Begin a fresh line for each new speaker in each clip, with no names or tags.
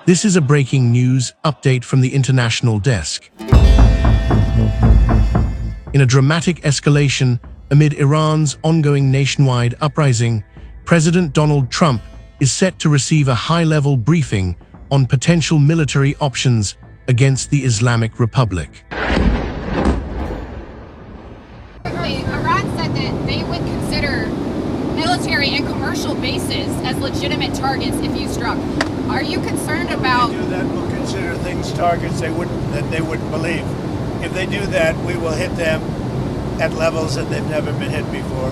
This is a breaking news update from the international desk. In a dramatic escalation amid Iran's ongoing nationwide uprising, President Donald Trump is set to receive a high-level briefing on potential military options against the Islamic Republic.
Iran said that they would consider military and commercial bases as legitimate targets if you struck. Are you concerned about...
If they do that, we'll consider things targets they wouldn't believe. If they do that, we will hit them at levels that they've never been hit before.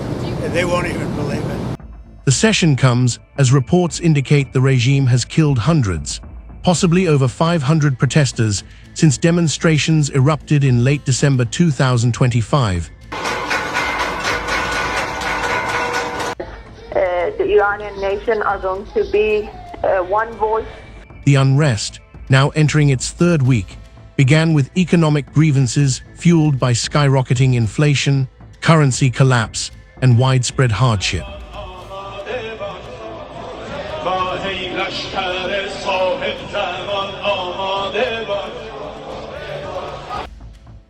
They won't even believe it.
The session comes as reports indicate the regime has killed hundreds, possibly over 500 protesters, since demonstrations erupted in late December 2025.
The Iranian nation are going to be one voice.
The unrest, now entering its third week, began with economic grievances fueled by skyrocketing inflation, currency collapse, and widespread hardship.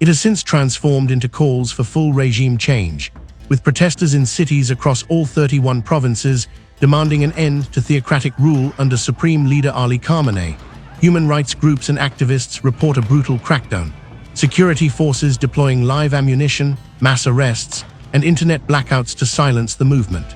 It has since transformed into calls for full regime change, with protesters in cities across all 31 provinces demanding an end to theocratic rule under Supreme Leader Ali Khamenei. Human rights groups and activists report a brutal crackdown, security forces deploying live ammunition, mass arrests, and internet blackouts to silence the movement.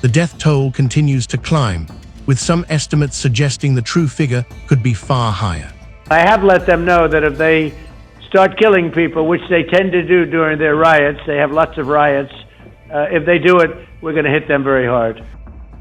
The death toll continues to climb, with some estimates suggesting the true figure could be far higher.
I have let them know that if they start killing people, which they tend to do during their riots, they have lots of riots, if they do it, we're going to hit them very hard.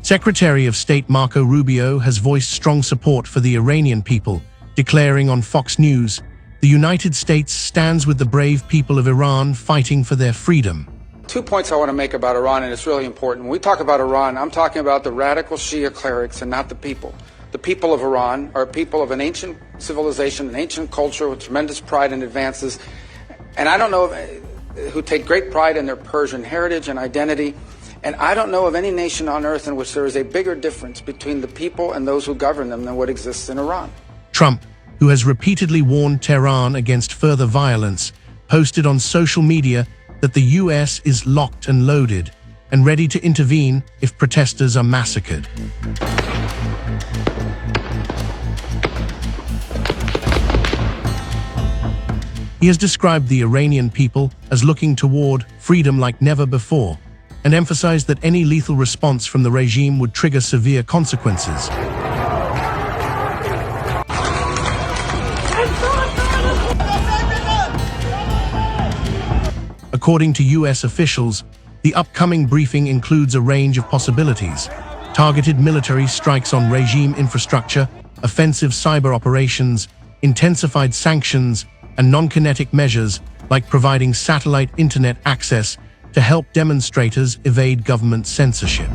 Secretary of State Marco Rubio has voiced strong support for the Iranian people, declaring on Fox News, "The United States stands with the brave people of Iran fighting for their freedom."
2 points I want to make about Iran, and it's really important. When we talk about Iran, I'm talking about the radical Shia clerics and not the people. The people of Iran are people of an ancient civilization, an ancient culture with tremendous pride and advances, and I don't know who take great pride in their Persian heritage and identity. And I don't know of any nation on earth in which there is a bigger difference between the people and those who govern them than what exists in Iran.
Trump, who has repeatedly warned Tehran against further violence, posted on social media that the US is locked and loaded and ready to intervene if protesters are massacred. He has described the Iranian people as looking toward freedom like never before, and emphasized that any lethal response from the regime would trigger severe consequences. According to US officials, the upcoming briefing includes a range of possibilities: targeted military strikes on regime infrastructure, offensive cyber operations, intensified sanctions, and non-kinetic measures like providing satellite internet access to help demonstrators evade government censorship.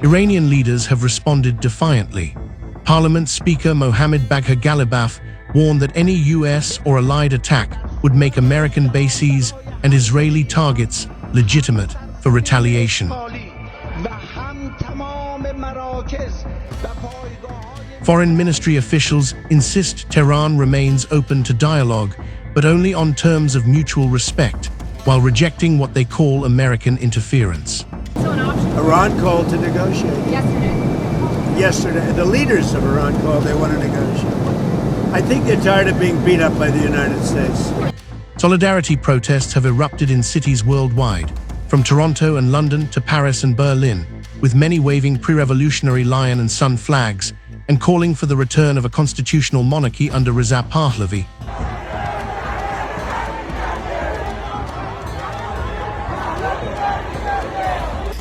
Iranian leaders have responded defiantly. Parliament Speaker Mohammad Bagher Ghalibaf warned that any US or allied attack would make American bases and Israeli targets legitimate for retaliation. Foreign ministry officials insist Tehran remains open to dialogue, but only on terms of mutual respect, while rejecting what they call American interference.
Iran called to negotiate. Yesterday, the leaders of Iran called they want to negotiate. I think they're tired of being beat up by the United States.
Solidarity protests have erupted in cities worldwide, from Toronto and London to Paris and Berlin, with many waving pre-revolutionary lion and sun flags and calling for the return of a constitutional monarchy under Reza Pahlavi.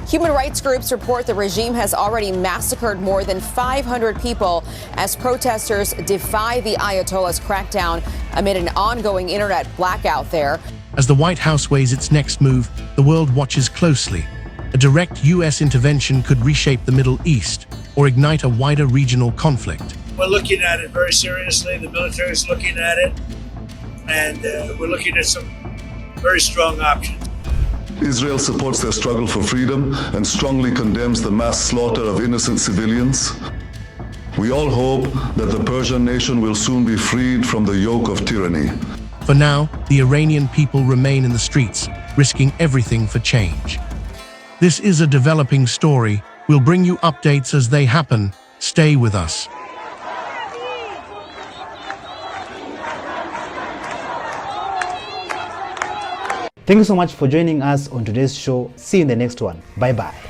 Human rights groups report the regime has already massacred more than 500 people as protesters defy the Ayatollah's crackdown amid an ongoing internet blackout there.
As the White House weighs its next move, the world watches closely. A direct U.S. intervention could reshape the Middle East or ignite a wider regional conflict.
We're looking at it very seriously. The military is looking at it, and we're looking at some very strong options.
Israel supports their struggle for freedom and strongly condemns the mass slaughter of innocent civilians. We all hope that the Persian nation will soon be freed from the yoke of tyranny.
For now, the Iranian people remain in the streets, risking everything for change. This is a developing story. We'll bring you updates as they happen. Stay with us.
Thank you so much for joining us on today's show. See you in the next one. Bye-bye.